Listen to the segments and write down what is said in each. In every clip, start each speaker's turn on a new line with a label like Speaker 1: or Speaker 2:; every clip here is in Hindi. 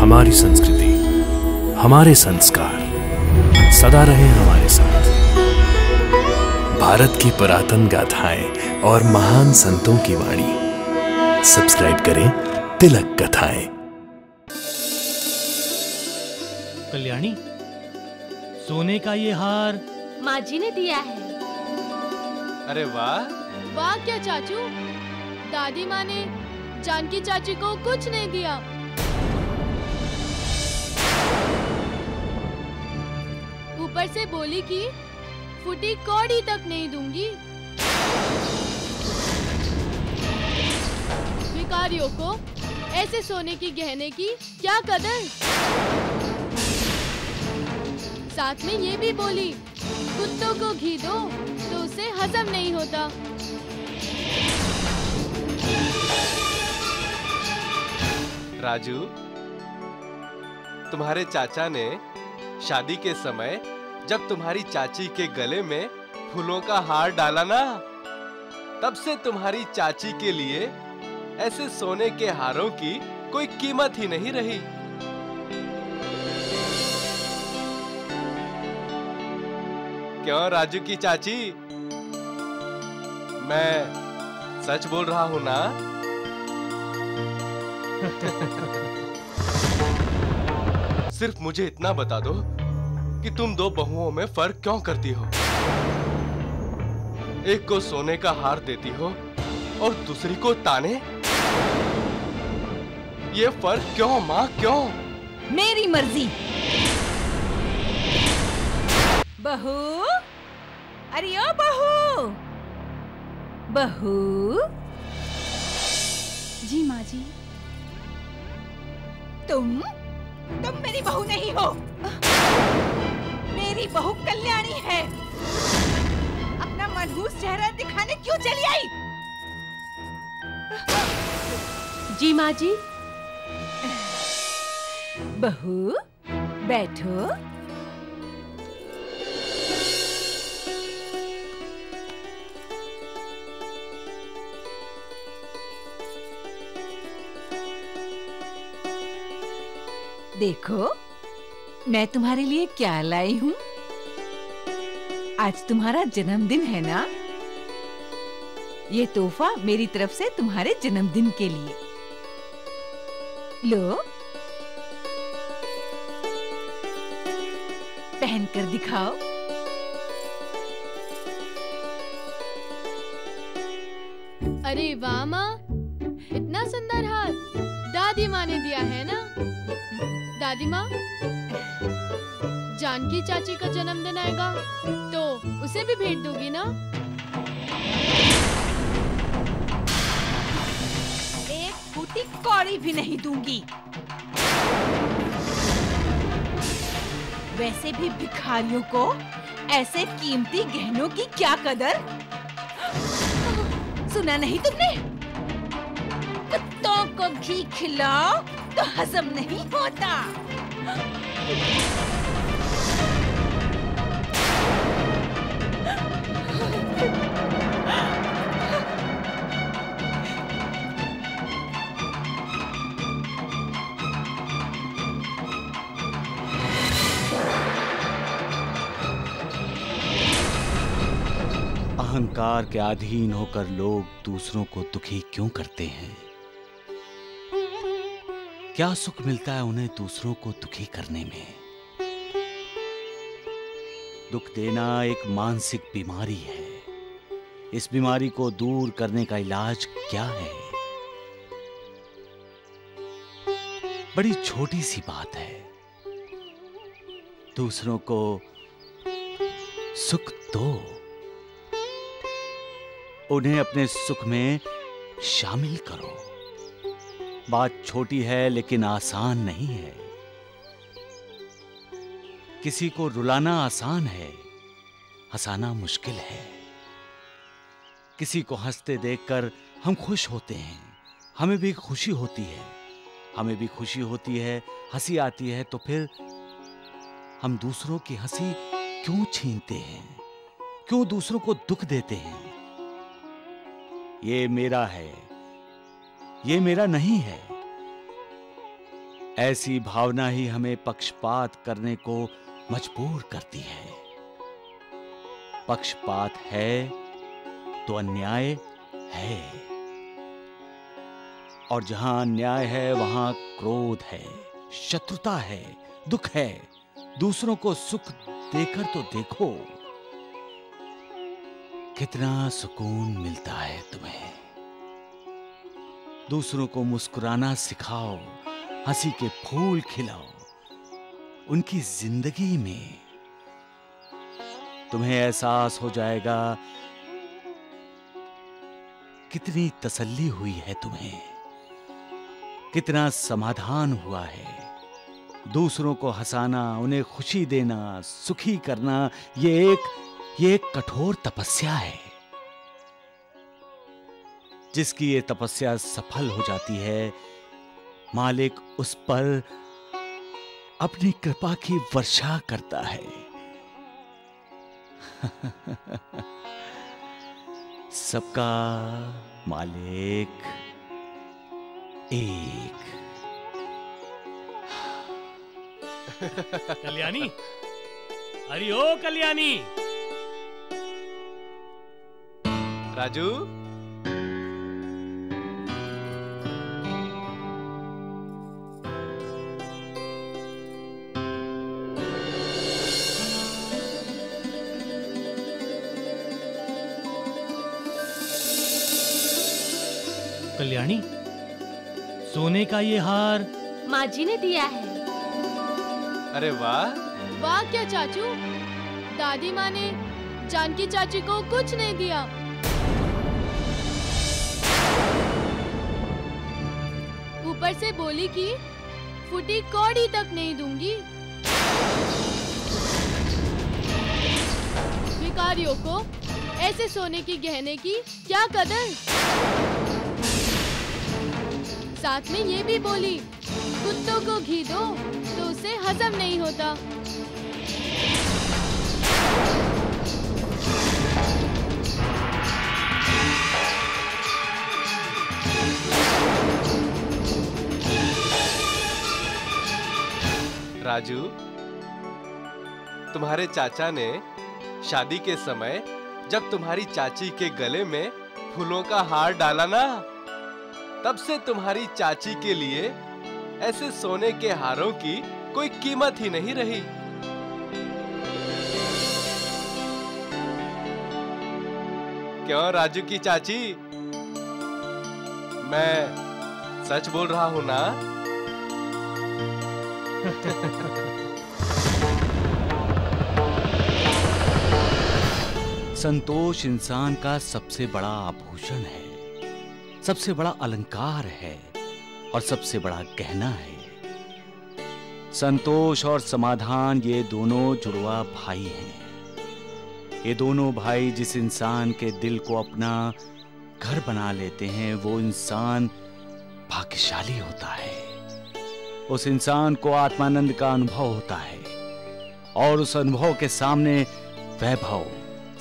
Speaker 1: हमारी संस्कृति, हमारे संस्कार सदा रहे हमारे साथ। भारत की पुरातन गाथाएं और महान संतों की वाणी। सब्सक्राइब करें तिलक कथाएं।
Speaker 2: कल्याणी, सोने का ये हार
Speaker 3: माँ जी ने दिया है।
Speaker 4: अरे वाह!
Speaker 5: वाह क्या चाचू, दादी माँ ने जानकी चाची को कुछ नहीं दिया। ऊपर से बोली कि फूटी कौड़ी तक नहीं दूंगी। भिखारियों को ऐसे सोने की गहने की क्या कदर। साथ में ये भी बोली, कुत्तों को घी दो तो उसे हजम नहीं होता।
Speaker 4: राजू, तुम्हारे चाचा ने शादी के समय जब तुम्हारी चाची के गले में फूलों का हार डाला ना, तब से तुम्हारी चाची के लिए ऐसे सोने के हारों की कोई कीमत ही नहीं रही। क्यों राजू की चाची, मैं सच बोल रहा हूं ना? सिर्फ मुझे इतना बता दो कि तुम दो बहुओं में फर्क क्यों करती हो? एक को सोने का हार देती हो और दूसरी को ताने। ये फर्क क्यों माँ, क्यों?
Speaker 6: मेरी मर्जी। बहू, अरे ओ बहू, बहू।
Speaker 5: जी माँ जी।
Speaker 6: तुम मेरी बहू नहीं हो। मेरी बहू कल्याणी है। अपना मनहूस चेहरा दिखाने क्यों चली आई?
Speaker 3: जी माँ जी।
Speaker 6: बहू, बैठो। देखो, मैं तुम्हारे लिए क्या लाई हूँ। आज तुम्हारा जन्मदिन है ना? ये तोहफा मेरी तरफ से तुम्हारे जन्मदिन के लिए। लो, पहन कर दिखाओ।
Speaker 5: अरे वाह माँ, इतना सुंदर हार दादी माँ ने दिया है ना। दादी माँ, जानकी चाची का जन्मदिन आएगा तो उसे भी भेंट दोगी ना?
Speaker 6: एक फूटी कौड़ी भी नहीं दूंगी। वैसे भी भिखारियों को ऐसे कीमती गहनों की क्या कदर। सुना नहीं तुमने? कुत्तों को घी खिलाओ तो हजम नहीं होता।
Speaker 7: अहंकार के अधीन होकर लोग दूसरों को दुखी क्यों करते हैं? क्या सुख मिलता है उन्हें दूसरों को दुखी करने में? दुख देना एक मानसिक बीमारी है। इस बीमारी को दूर करने का इलाज क्या है? बड़ी छोटी सी बात है। दूसरों को सुख दो, उन्हें अपने सुख में शामिल करो। बात छोटी है लेकिन आसान नहीं है। किसी को रुलाना आसान है, हंसाना मुश्किल है। किसी को हंसते देखकर हम खुश होते हैं, हमें भी खुशी होती है। हमें भी खुशी होती है, हंसी आती है, तो फिर हम दूसरों की हंसी क्यों छीनते हैं? क्यों दूसरों को दुख देते हैं? ये मेरा है, ये मेरा नहीं है। ऐसी भावना ही हमें पक्षपात करने को मजबूर करती है। पक्षपात है तो अन्याय है, और जहां अन्याय है वहां क्रोध है, शत्रुता है, दुख है। दूसरों को सुख देकर तो देखो, कितना सुकून मिलता है तुम्हें। दूसरों को मुस्कुराना सिखाओ, हंसी के फूल खिलाओ उनकी जिंदगी में। तुम्हें एहसास हो जाएगा कितनी तसल्ली हुई है तुम्हें, कितना समाधान हुआ है। दूसरों को हंसाना, उन्हें खुशी देना, सुखी करना, ये एक कठोर तपस्या है। जिसकी ये तपस्या सफल हो जाती है, मालिक उस पर अपनी कृपा की वर्षा करता है। सबका मालिक एक।
Speaker 2: कल्याणी, अरे ओ कल्याणी।
Speaker 4: राजू,
Speaker 2: कल्याणी, सोने का ये हार
Speaker 3: माँ जी ने दिया है।
Speaker 4: अरे वाह।
Speaker 5: वाह क्या चाचू, दादी माँ ने जानकी चाची को कुछ नहीं दिया। ऊपर से बोली कि फूटी कौड़ी तक नहीं दूंगी। भिखारियों को ऐसे सोने की गहने की क्या कदर। साथ में ये भी बोली, कुत्तों को घी दो तो उसे हजम नहीं होता।
Speaker 4: राजू, तुम्हारे चाचा ने शादी के समय जब तुम्हारी चाची के गले में फूलों का हार डाला ना, तब से तुम्हारी चाची के लिए ऐसे सोने के हारों की कोई कीमत ही नहीं रही। क्यों राजू की चाची, मैं सच बोल रहा हूं ना?
Speaker 7: संतोष इंसान का सबसे बड़ा आभूषण है, सबसे बड़ा अलंकार है और सबसे बड़ा गहना है। संतोष और समाधान ये दोनों जुड़वा भाई हैं। ये दोनों भाई जिस इंसान के दिल को अपना घर बना लेते हैं, वो इंसान भाग्यशाली होता है। उस इंसान को आत्मानंद का अनुभव होता है और उस अनुभव के सामने वैभव,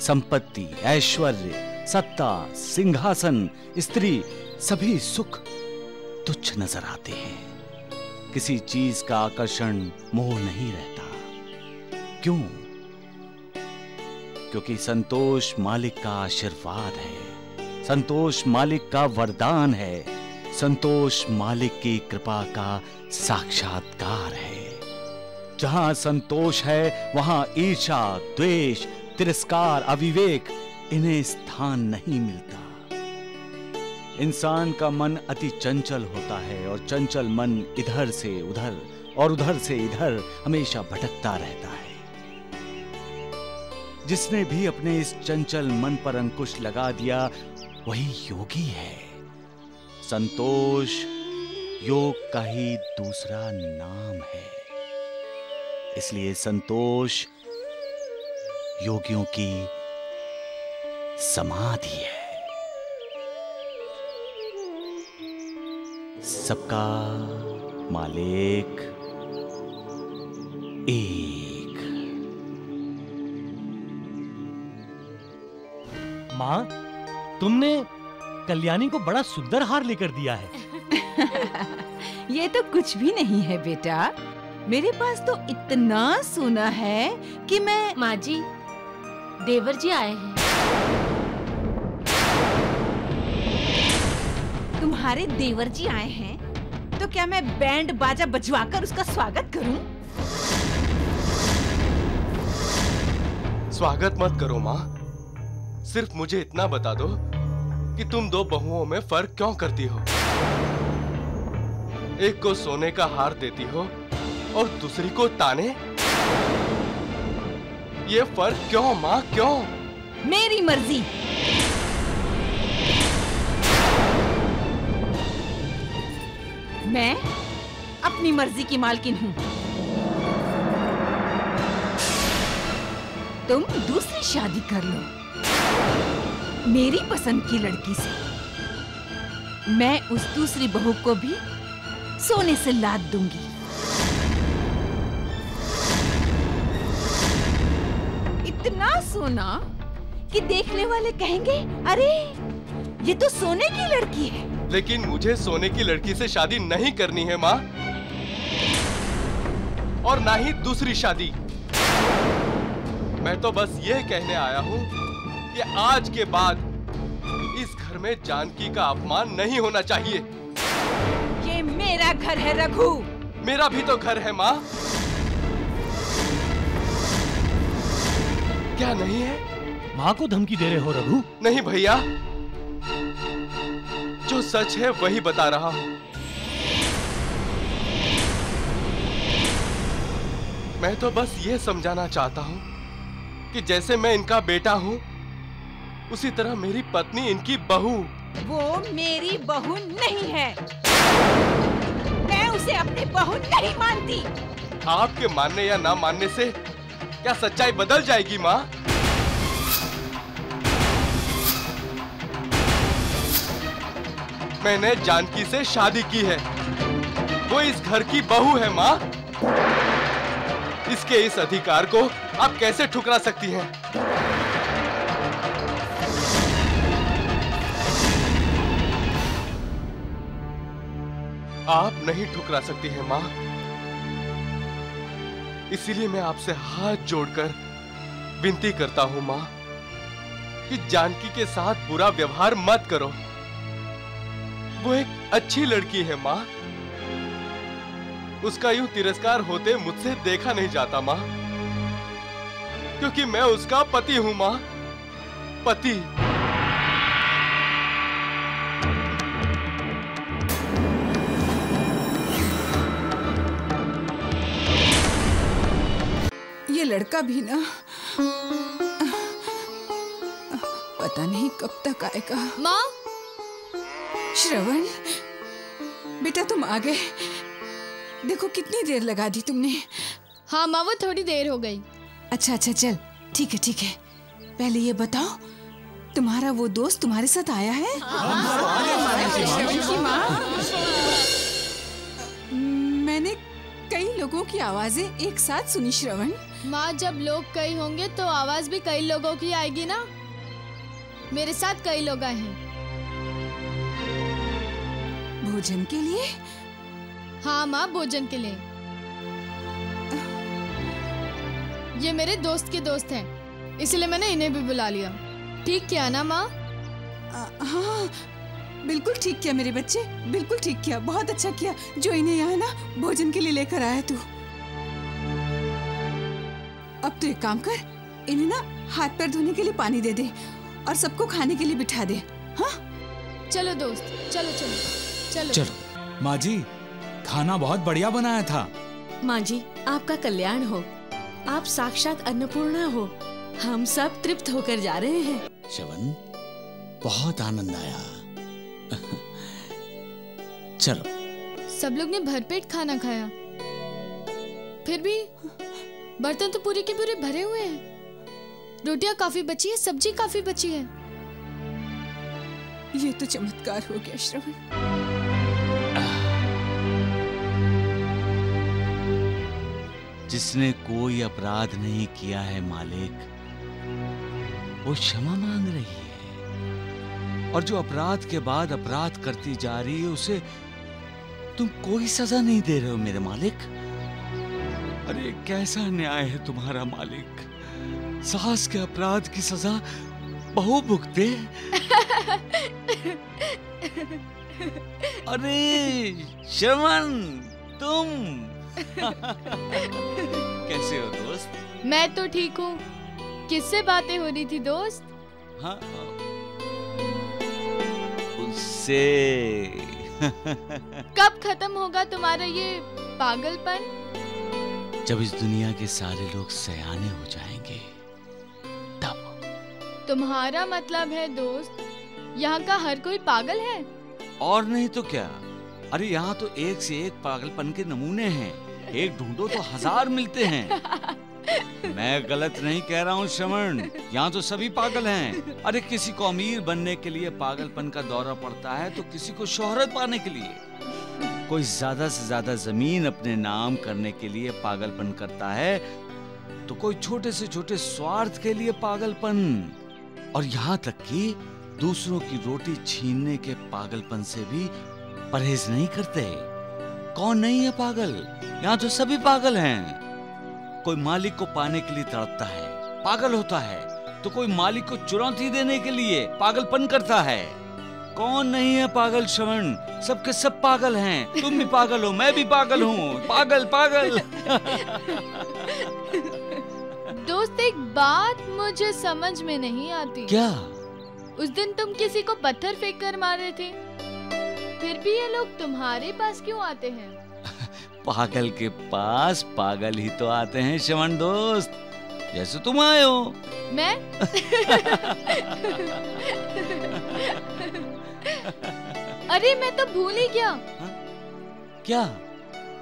Speaker 7: संपत्ति, ऐश्वर्य, सत्ता, सिंहासन, स्त्री, सभी सुख तुच्छ नजर आते हैं। किसी चीज का आकर्षण, मोह नहीं रहता। क्यों? क्योंकि संतोष मालिक का आशीर्वाद है, संतोष मालिक का वरदान है, संतोष मालिक की कृपा का साक्षात्कार है। जहां संतोष है वहां ईर्ष्या, द्वेष, तिरस्कार, अविवेक इन्हें स्थान नहीं मिलता। इंसान का मन अति चंचल होता है और चंचल मन इधर से उधर और उधर से इधर हमेशा भटकता रहता है। जिसने भी अपने इस चंचल मन पर अंकुश लगा दिया वही योगी है। संतोष योग का ही दूसरा नाम है। इसलिए संतोष योगियों की समाधि है। सबका मालिक एक।
Speaker 2: माँ, तुमने कल्याणी को बड़ा सुंदर हार लेकर दिया है।
Speaker 6: ये तो कुछ भी नहीं है बेटा। मेरे पास तो इतना सोना है कि मैं।
Speaker 3: माँ जी, देवर जी आए हैं।
Speaker 6: तुम्हारे देवर जी आए हैं तो क्या मैं बैंड बाजा बजवाकर उसका स्वागत करूं?
Speaker 4: स्वागत मत करो माँ, सिर्फ मुझे इतना बता दो कि तुम दो बहुओं में फर्क क्यों करती हो। एक को सोने का हार देती हो और दूसरी को ताने। ये फर्क क्यों माँ, क्यों?
Speaker 6: मेरी मर्जी। मैं अपनी मर्जी की मालकिन हूँ। तुम दूसरी शादी कर लो मेरी पसंद की लड़की से। मैं उस दूसरी बहू को भी सोने से लाद दूंगी। इतना सोना कि देखने वाले कहेंगे, अरे ये तो सोने की लड़की है।
Speaker 4: लेकिन मुझे सोने की लड़की से शादी नहीं करनी है माँ, और ना ही दूसरी शादी। मैं तो बस ये कहने आया हूँ कि आज के बाद इस घर में जानकी का अपमान नहीं होना चाहिए।
Speaker 6: ये मेरा घर है रघु।
Speaker 4: मेरा भी तो घर है माँ। क्या नहीं है?
Speaker 2: माँ को धमकी दे रहे हो रघु?
Speaker 4: नहीं भैया, जो सच है वही बता रहा हूं। मैं तो बस ये समझाना चाहता हूं कि जैसे मैं इनका बेटा हूं, उसी तरह मेरी पत्नी इनकी बहू।
Speaker 6: वो मेरी बहू नहीं है। मैं उसे अपनी बहू नहीं मानती।
Speaker 4: आपके मानने या ना मानने से क्या सच्चाई बदल जाएगी माँ? मैंने जानकी से शादी की है, वो इस घर की बहू है माँ। इसके इस अधिकार को आप कैसे ठुकरा सकती हैं? आप नहीं ठुकरा सकती हैं माँ। इसीलिए मैं आपसे हाथ जोड़कर विनती करता हूं माँ कि जानकी के साथ बुरा व्यवहार मत करो। वो एक अच्छी लड़की है माँ। उसका यूं तिरस्कार होते मुझसे देखा नहीं जाता माँ, क्योंकि मैं उसका पति हूं माँ, पति।
Speaker 8: ये लड़का भी ना पता नहीं कब तक आएगा।
Speaker 5: माँ,
Speaker 8: श्रवण बेटा तुम आ गए। देखो कितनी देर लगा दी तुमने।
Speaker 5: हाँ माँ, वो थोड़ी देर हो गई।
Speaker 8: अच्छा अच्छा चल ठीक है ठीक है। पहले ये बताओ तुम्हारा वो दोस्त तुम्हारे साथ आया है? श्रवण की माँ, मैंने कई लोगों की आवाजें एक साथ सुनी श्रवण।
Speaker 5: माँ, जब लोग कई होंगे तो आवाज भी कई लोगों की आएगी ना। मेरे साथ कई लोग आए हैं।
Speaker 8: भोजन के लिए?
Speaker 5: हाँ माँ, भोजन के लिए। ये मेरे दोस्त के दोस्त हैं, इसलिए मैंने इन्हें भी बुला लिया। ठीक किया ना माँ?
Speaker 8: हाँ बिल्कुल ठीक किया मेरे बच्चे, बिल्कुल ठीक किया। बहुत अच्छा किया जो इन्हें यहाँ ना भोजन के लिए लेकर आया तू। अब तो एक काम कर, इन्हें ना हाथ पैर धोने के लिए पानी दे दे और सबको खाने के लिए बिठा दे। हाँ
Speaker 5: चलो दोस्त, चलो चलो चलो
Speaker 9: चलो। माँ जी, खाना बहुत बढ़िया बनाया था।
Speaker 3: माँ जी, आपका कल्याण हो। आप साक्षात अन्नपूर्णा हो। हम सब तृप्त होकर जा रहे हैं।
Speaker 7: श्रवण, बहुत आनंद आया। चलो।
Speaker 5: सब लोग ने भरपेट खाना खाया, फिर भी बर्तन तो पूरे के पूरे भरे हुए हैं। रोटियां काफी बची है, सब्जी काफी बची है।
Speaker 8: ये तो चमत्कार हो गया श्रवण।
Speaker 7: जिसने कोई अपराध नहीं किया है मालिक, वो क्षमा मांग रही है, और जो अपराध के बाद अपराध करती जा रही है उसे तुम कोई सजा नहीं दे रहे हो मेरे मालिक। अरे कैसा न्याय है तुम्हारा मालिक। सास के अपराध की सजा बहू भुगते। अरे श्रवण, तुम कैसे हो दोस्त?
Speaker 5: मैं तो ठीक हूँ। किससे बातें हो रही थी दोस्त?
Speaker 7: हाँ, उससे।
Speaker 5: कब खत्म होगा तुम्हारा ये पागलपन?
Speaker 7: जब इस दुनिया के सारे लोग सयाने हो जाएंगे तब।
Speaker 5: तुम्हारा मतलब है दोस्त यहाँ का हर कोई पागल है?
Speaker 7: और नहीं तो क्या। अरे यहाँ तो एक से एक पागलपन के नमूने हैं। एक ढूंढो तो 1000 मिलते हैं। मैं गलत नहीं कह रहा हूँ श्रवण, यहाँ तो सभी पागल हैं। अरे किसी को अमीर बनने के लिए पागलपन का दौरा पड़ता है, तो किसी को शोहरत पाने के लिए, कोई ज्यादा से ज्यादा जमीन अपने नाम करने के लिए पागलपन करता है, तो कोई छोटे से छोटे स्वार्थ के लिए पागलपन, और यहाँ तक कि दूसरों की रोटी छीनने के पागलपन से भी परहेज नहीं करते। कौन नहीं है पागल? यहाँ तो सभी पागल हैं। कोई मालिक को पाने के लिए तड़पता है, पागल होता है, तो कोई मालिक को चुनौती देने के लिए पागलपन करता है। कौन नहीं है पागल श्रवण? सबके सब पागल हैं। तुम भी पागल हो, मैं भी पागल हूँ। पागल पागल।
Speaker 5: दोस्त एक बात मुझे समझ में नहीं आती।
Speaker 7: क्या?
Speaker 5: उस दिन तुम किसी को पत्थर फेंक कर मारे थे, फिर भी ये लोग तुम्हारे पास क्यों आते हैं?
Speaker 7: पागल के पास पागल ही तो आते हैं श्रवण दोस्त, जैसे तुम आए हो।
Speaker 5: मैं? अरे मैं तो भूल ही गया।
Speaker 7: क्या?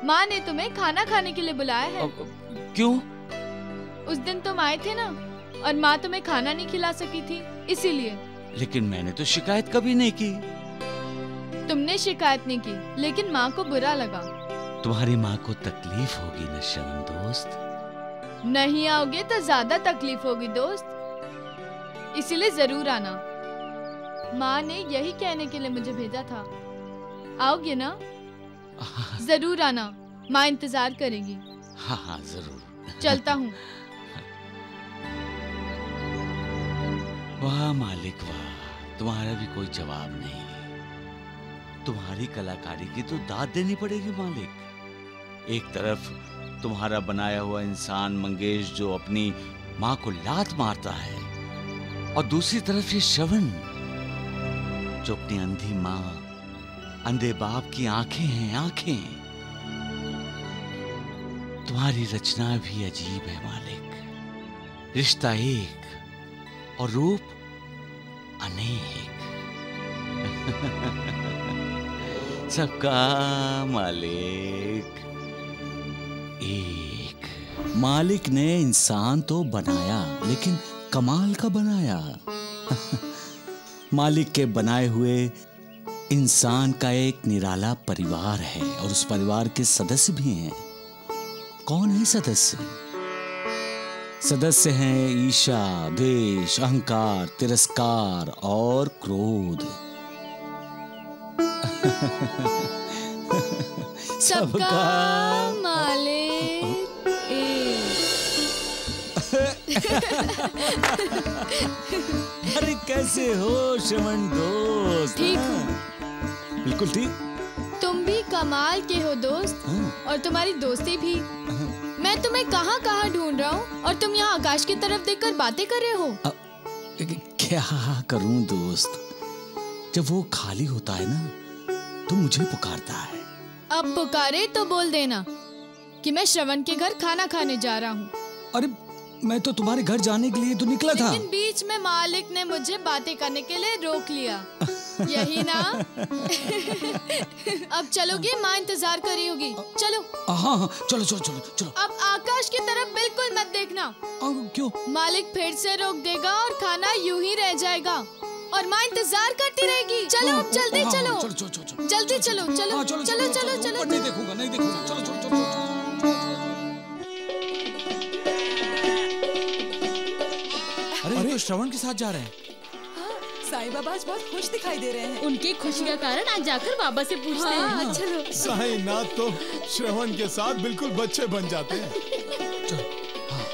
Speaker 5: माँ ने तुम्हें खाना खाने के लिए बुलाया है।
Speaker 7: क्यों?
Speaker 5: उस दिन तुम आए थे ना, और माँ तुम्हें खाना नहीं खिला सकी थी, इसीलिए।
Speaker 7: लेकिन मैंने तो शिकायत कभी नहीं की।
Speaker 5: तुमने शिकायत नहीं की, लेकिन माँ को बुरा लगा।
Speaker 7: तुम्हारी माँ को तकलीफ होगी न श्रवण दोस्त।
Speaker 5: नहीं आओगे तो ज्यादा तकलीफ होगी दोस्त, इसीलिए जरूर आना। माँ ने यही कहने के लिए मुझे भेजा था। आओगे ना? जरूर आना, माँ इंतजार करेगी।
Speaker 7: हाँ हाँ जरूर।
Speaker 5: चलता हूँ।
Speaker 7: वाह मालिक वाह, तुम्हारा भी कोई जवाब नहीं। तुम्हारी कलाकारी की तो दाद देनी पड़ेगी मालिक। एक तरफ तुम्हारा बनाया हुआ इंसान मंगेश जो अपनी माँ को लात मारता है, और दूसरी तरफ ये श्रवण जो अपनी अंधी माँ, अंधे बाप की आंखें हैं, आंखें। तुम्हारी रचना भी अजीब है मालिक। रिश्ता एक और रूप अनेक। सबका मालिक एक।
Speaker 9: मालिक ने इंसान तो बनाया, लेकिन कमाल का बनाया। मालिक के बनाए हुए इंसान का एक निराला परिवार है, और उस परिवार के सदस्य भी हैं। कौन है सदस्य? सदस्य हैं ईर्ष्या, द्वेष, अहंकार, तिरस्कार और क्रोध।
Speaker 5: सबका मालिक एक।
Speaker 9: अरे कैसे हो श्रवण दोस्त?
Speaker 5: ठीक हूँ।
Speaker 9: बिल्कुल ठीक।
Speaker 5: तुम भी कमाल के हो दोस्त, और तुम्हारी दोस्ती भी। मैं तुम्हें कहाँ कहाँ ढूंढ रहा हूँ, और तुम यहाँ आकाश की तरफ देखकर बातें कर रहे हो।
Speaker 9: क्या करूँ दोस्त, जब वो खाली होता है ना तो मुझे पुकारता है।
Speaker 5: अब पुकारे तो बोल देना कि मैं श्रवण के घर खाना खाने जा रहा हूँ।
Speaker 9: अरे मैं तो तुम्हारे घर जाने के लिए तो निकला था,
Speaker 5: लेकिन बीच में मालिक ने मुझे बातें करने के लिए रोक लिया। यही ना? अब चलोगे? माँ इंतजार कर रही होगी। चलो।
Speaker 9: हाँ हाँ चलो चलो चलो चलो।
Speaker 5: अब आकाश की तरफ बिल्कुल मत देखना।
Speaker 9: क्यों?
Speaker 5: मालिक फिर से रोक देगा और खाना यूं ही रह जाएगा, और माँ इंतजार करती रहेगी। चलो अब जल्दी चलो। जल्दी चलो चलो चलो चलो चलो।
Speaker 9: नहीं देखूंगा, नहीं देखूंगा। चलो चलो चलो। अरे तो श्रवण के साथ जा रहे हैं।
Speaker 8: साईं बाबा आज बहुत खुश दिखाई दे रहे हैं।
Speaker 3: उनकी खुशी का कारण आज जाकर बाबा से पूछते हैं। चलो।
Speaker 10: साईनाथ तो श्रवण के साथ बिल्कुल बच्चे बन जाते हैं।
Speaker 9: चलो। हाँ,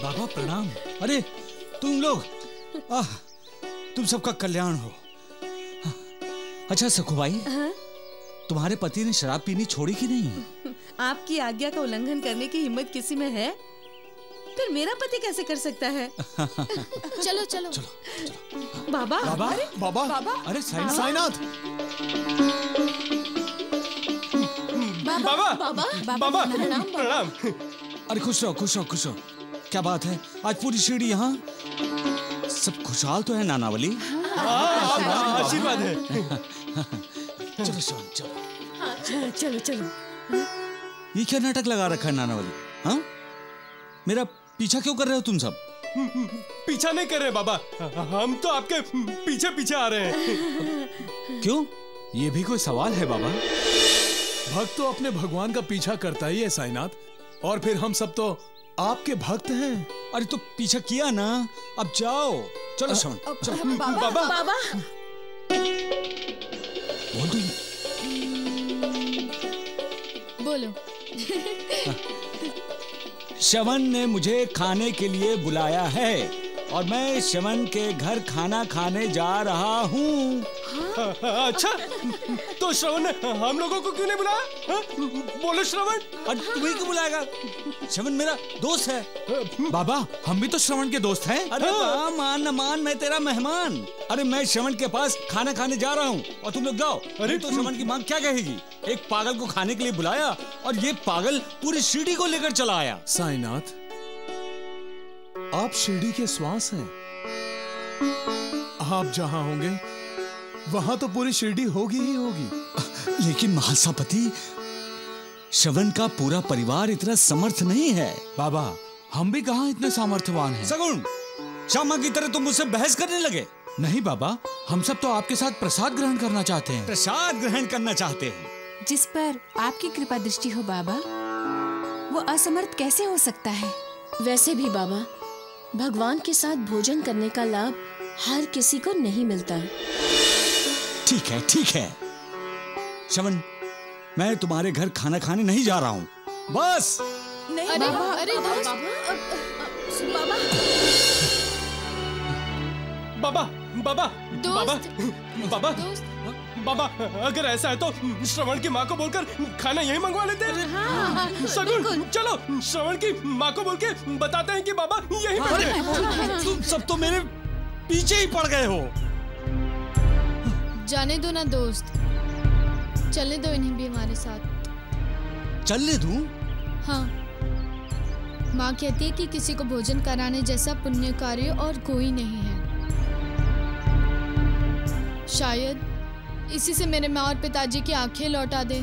Speaker 9: बाबा प्रणाम। अरे तुम लोग, तुम सबका कल्याण हो। अच्छा सखुबाई, तुम्हारे पति ने शराब पीनी छोड़ी कि नहीं?
Speaker 3: आपकी आज्ञा का उल्लंघन करने की हिम्मत किसी में है? फिर मेरा पति कैसे कर सकता है? चलो चलो चलो। बाबा
Speaker 10: बाबा बाबा
Speaker 8: बाबा
Speaker 9: अरे
Speaker 10: साईनाथ
Speaker 4: बाबा
Speaker 8: बाबा
Speaker 4: बाबा प्रणाम।
Speaker 9: अरे खुश रहो खुश रहो खुश रहो। क्या बात है, आज पूरी शिरडी यहाँ सब खुशहाल तो है नानावली?
Speaker 4: आशीर्वाद है।
Speaker 9: चलो श्रवण चलो।
Speaker 3: चलो चलो।
Speaker 9: ये क्या नाटक लगा रखा है नानावली? हाँ, मेरा पीछा क्यों कर रहे हो तुम सब?
Speaker 4: पीछा नहीं कर रहे बाबा, हम तो आपके पीछे पीछे आ रहे हैं।
Speaker 9: क्यों? ये भी कोई सवाल है बाबा?
Speaker 10: भक्त तो अपने भगवान का पीछा करता ही है साईनाथ, और फिर हम सब तो आपके भक्त हैं।
Speaker 9: अरे तो पीछा किया ना, अब जाओ। चलो श्रवण चलो।
Speaker 3: बाबा बाबा
Speaker 9: बोल दो।
Speaker 5: बोलो।
Speaker 9: श्रवण ने मुझे खाने के लिए बुलाया है और मैं श्रवण के घर खाना खाने जा रहा हूँ।
Speaker 4: अच्छा, तो श्रवण ने हम लोगों को क्यों नहीं बुलाया? हाँ? बोलो श्रवण।
Speaker 9: और तुम्हें क्यों बुलाएगा? श्रवण मेरा दोस्त है।
Speaker 10: बाबा हम भी तो श्रवण के दोस्त हैं।
Speaker 9: अरे वाह, मान न मान, मैं तेरा मेहमान। अरे मैं श्रवण के पास खाना खाने जा रहा हूँ और तुम लोग जाओ। अरे तो श्रवण की माँ क्या कहेगी? एक पागल को खाने के लिए बुलाया और ये पागल पूरी शिरडी को लेकर चला आया।
Speaker 10: साईनाथ, आप शिरडी के श्वास हैं। आप जहां होंगे वहां तो पूरी शिरडी होगी ही होगी।
Speaker 9: लेकिन महासापति, श्रवण का पूरा परिवार इतना समर्थ नहीं है।
Speaker 10: बाबा हम भी कहां इतने सामर्थ्यवान हैं।
Speaker 9: सगुण, श्यामा की तरह तुम मुझसे बहस करने लगे।
Speaker 10: नहीं बाबा, हम सब तो आपके साथ प्रसाद ग्रहण करना चाहते हैं।
Speaker 9: प्रसाद ग्रहण करना चाहते हैं?
Speaker 8: जिस पर आपकी कृपा दृष्टि हो बाबा, वो असमर्थ कैसे हो सकता है?
Speaker 3: वैसे भी बाबा, भगवान के साथ भोजन करने का लाभ हर किसी को नहीं मिलता।
Speaker 9: ठीक है श्रवण, मैं तुम्हारे घर खाना खाने नहीं जा रहा हूँ, बस।
Speaker 8: नहीं
Speaker 5: अरे
Speaker 8: बाबा,
Speaker 5: अरे दोस्त,
Speaker 4: बाबा बाबा बाबा
Speaker 5: दोस्त,
Speaker 4: बाबा
Speaker 5: दोस्त।
Speaker 4: बाबा, अगर ऐसा है तो श्रवण की माँ को बोलकर खाना यही मंगवा लेते हैं। सगुन, चलो श्रवण की माँ को बोल के बताते हैं कि बाबा यही बैठे हैं।
Speaker 9: तुम सब तो मेरे पीछे ही पड़ गए हो।
Speaker 5: जाने दो ना दोस्त, चलने दो इन्हें भी हमारे साथ।
Speaker 9: चलने दूं?
Speaker 5: हाँ, माँ कहती है कि किसी को भोजन कराने जैसा पुण्य कार्य और कोई नहीं है। शायद इसी से मेरे माँ और पिताजी की आंखें लौटा दे।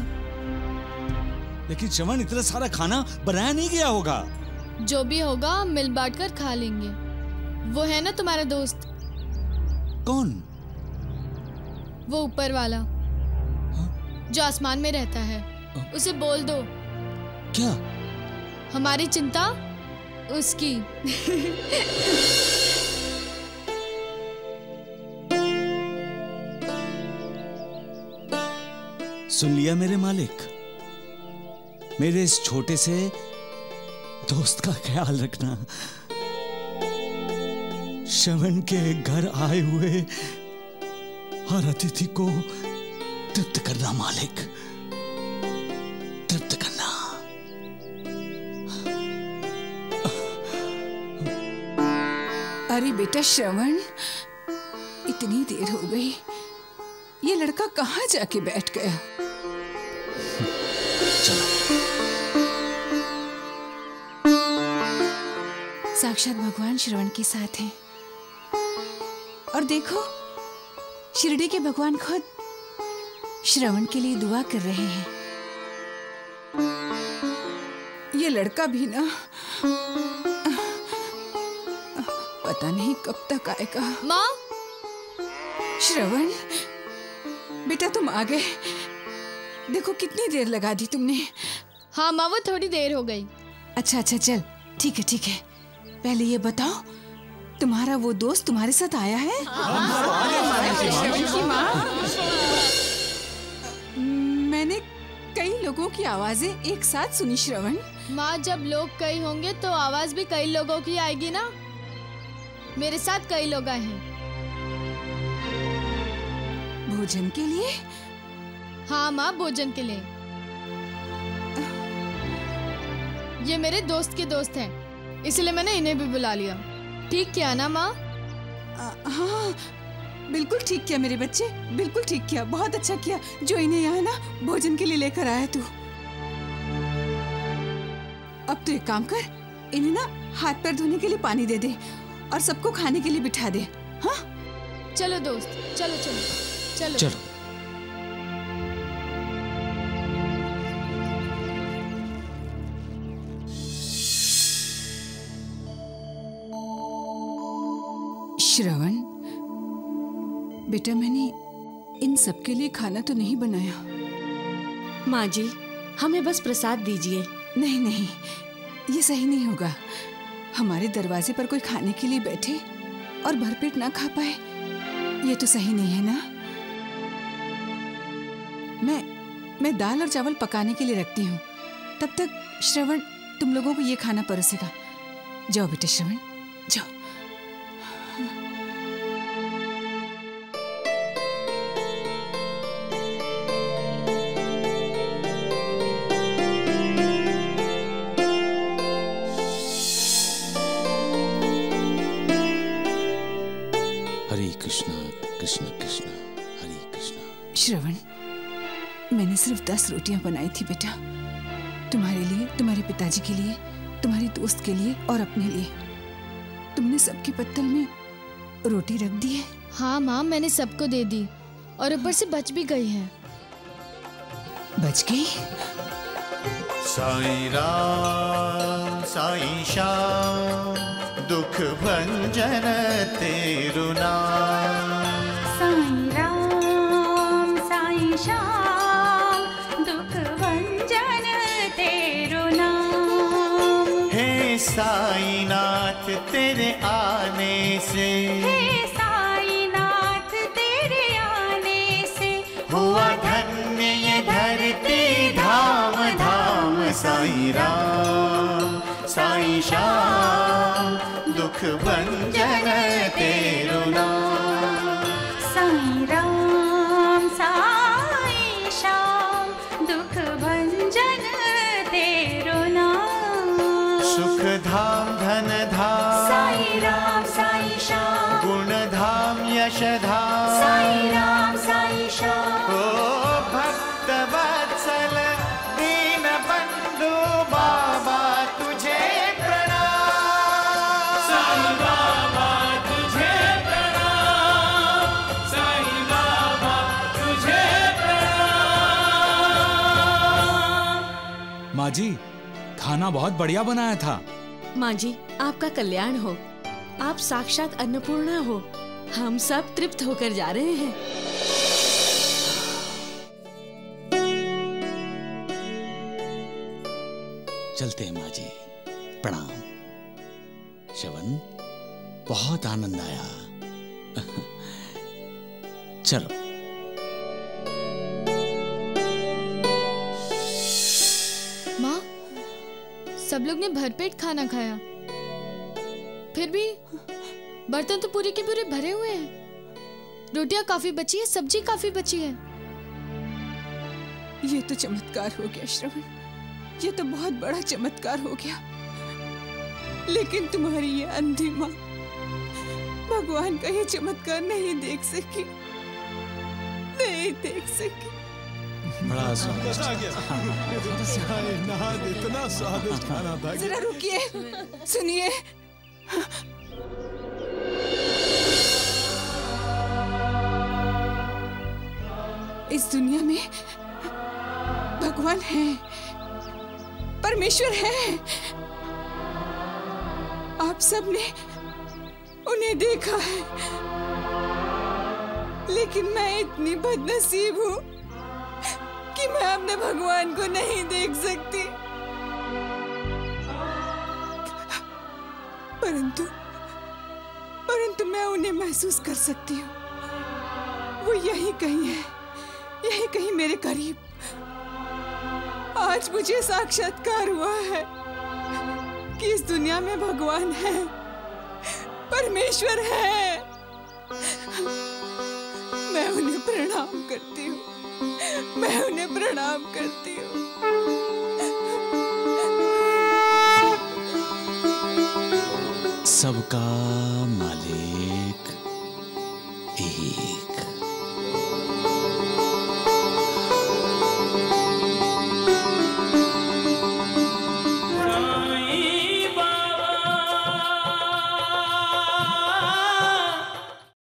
Speaker 9: लेकिन श्रवण, इतना सारा खाना बनाया नहीं गया होगा।
Speaker 5: जो भी होगा हम मिल बांट कर खा लेंगे। वो है ना तुम्हारा दोस्त?
Speaker 9: कौन?
Speaker 5: वो ऊपर वाला, जो आसमान में रहता है। उसे बोल दो
Speaker 9: क्या?
Speaker 5: हमारी चिंता उसकी।
Speaker 9: सुन लिया मेरे मालिक, मेरे इस छोटे से दोस्त का ख्याल रखना। श्रवण के घर आए हुए हर अतिथि को तृप्त करना मालिक, तृप्त करना।
Speaker 8: अरे बेटा श्रवण, इतनी देर हो गई, ये लड़का कहाँ जाके बैठ गया? साक्षात भगवान श्रवण के साथ हैं। और देखो, शिरडी के भगवान खुद श्रवण के लिए दुआ कर रहे हैं। ये लड़का भी ना पता नहीं कब तक आएगा।
Speaker 5: माँ,
Speaker 8: श्रवण बेटा तुम आ गए। देखो कितनी देर लगा दी तुमने।
Speaker 5: हाँ माँ, वो थोड़ी देर हो गई।
Speaker 8: अच्छा चल, ठीक है। पहले ये बताओ तुम्हारा वो दोस्त तुम्हारे साथ आया है? श्रवण की माँ, मैंने कई लोगों की आवाजें एक साथ सुनी श्रवण।
Speaker 5: माँ, जब लोग कई होंगे तो आवाज भी कई लोगों की आएगी ना। मेरे साथ कई लोग आए हैं।
Speaker 8: भोजन के लिए?
Speaker 5: हाँ माँ, भोजन के लिए। ये मेरे दोस्त के दोस्त हैं, इसलिए मैंने इन्हें भी बुला लिया। ठीक किया ना माँ?
Speaker 8: हाँ, बिल्कुल ठीक किया मेरे बच्चे, बिल्कुल ठीक किया, बहुत अच्छा किया जो इन्हें यहाँ ना भोजन के लिए लेकर आया तू। अब तो एक काम कर, इन्हें ना हाथ पैर धोने के लिए पानी दे दे और सबको खाने के लिए बिठा दे। हाँ
Speaker 5: चलो दोस्त, चलो चलो चलो
Speaker 9: चलो।
Speaker 8: श्रवण, बेटा मैंने इन सबके लिए खाना तो नहीं बनाया।
Speaker 3: माँ जी, हमें बस प्रसाद दीजिए।
Speaker 8: नहीं नहीं, ये सही नहीं होगा। हमारे दरवाजे पर कोई खाने के लिए बैठे और भरपेट ना खा पाए, ये तो सही नहीं है ना। मैं दाल और चावल पकाने के लिए रखती हूँ, तब तक श्रवण तुम लोगों को ये खाना परोसेगा। जाओ बेटा श्रवण, जाओ।
Speaker 9: कृष्ण कृष्ण हरे कृष्ण।
Speaker 8: श्रवण, मैंने सिर्फ 10 रोटियां बनाई थी बेटा, तुम्हारे लिए, तुम्हारे पिताजी के लिए, तुम्हारी दोस्त के लिए और अपने लिए। तुमने सबके पत्तल में रोटी रख दी है?
Speaker 5: हाँ माँ, मैंने सबको दे दी और ऊपर से बच भी गई है।
Speaker 8: बच गई?
Speaker 11: साईं राम साईं श्याम दुख भंजन तेरु नाम।
Speaker 12: साईं राम साईं श्याम दुख भंजन तेरु नाम।
Speaker 11: हे साईनाथ तेरे आने से,
Speaker 12: हे साईनाथ तेरे आने से
Speaker 11: हुआ धन्य ये धरती धाम धाम। साईं राम साईं श्याम दुख भंजन तेरु नाम।
Speaker 12: साईं राम साईं श्याम दुख भंजन तेरु नाम।
Speaker 11: सुख धाम धन धाम
Speaker 12: साईं राम साईं श्याम।
Speaker 11: गुण धाम यश धाम
Speaker 12: साईं राम साईं श्याम।
Speaker 11: ओ भक्त वत्सल दीन बंधु बाबा तुझे प्रणाम। साईं बाबा तुझे प्रणाम। साईं बाबा तुझे प्रणाम।
Speaker 9: माँ जी, खाना बहुत बढ़िया बनाया था।
Speaker 3: माँ जी, आपका कल्याण हो। आप साक्षात अन्नपूर्णा हो। हम सब तृप्त होकर जा रहे हैं।
Speaker 7: चलते हैं माँ जी, प्रणाम। श्रवण, बहुत आनंद आया। चलो।
Speaker 5: माँ, सब लोग ने भरपेट खाना खाया, फिर भी बर्तन तो पूरे के पूरे भरे हुए हैं। रोटियां काफी बची है, सब्जी काफी बची है।
Speaker 8: ये तो चमत्कार हो गया श्रवण, ये तो बहुत बड़ा चमत्कार हो गया। लेकिन तुम्हारी ये अंधी माँ भगवान का ये चमत्कार नहीं देख सकी, नहीं देख सकी।
Speaker 9: बड़ा स्वादिष्ट,
Speaker 10: इतना स्वादिष्ट खाना था।
Speaker 8: जरा रुकिए, सुनिए। इस दुनिया में भगवान है, परमेश्वर है। आप सबने उन्हें देखा है, लेकिन मैं इतनी बदनसीब हूँ कि मैं अपने भगवान को नहीं देख सकती। महसूस कर सकती हूँ। वो यही कहीं है, यही कहीं मेरे करीब। आज मुझे साक्षात्कार हुआ है कि इस दुनिया में भगवान है, परमेश्वर है। मैं उन्हें प्रणाम करती हूँ, मैं उन्हें प्रणाम करती हूँ।
Speaker 7: सबका मालिक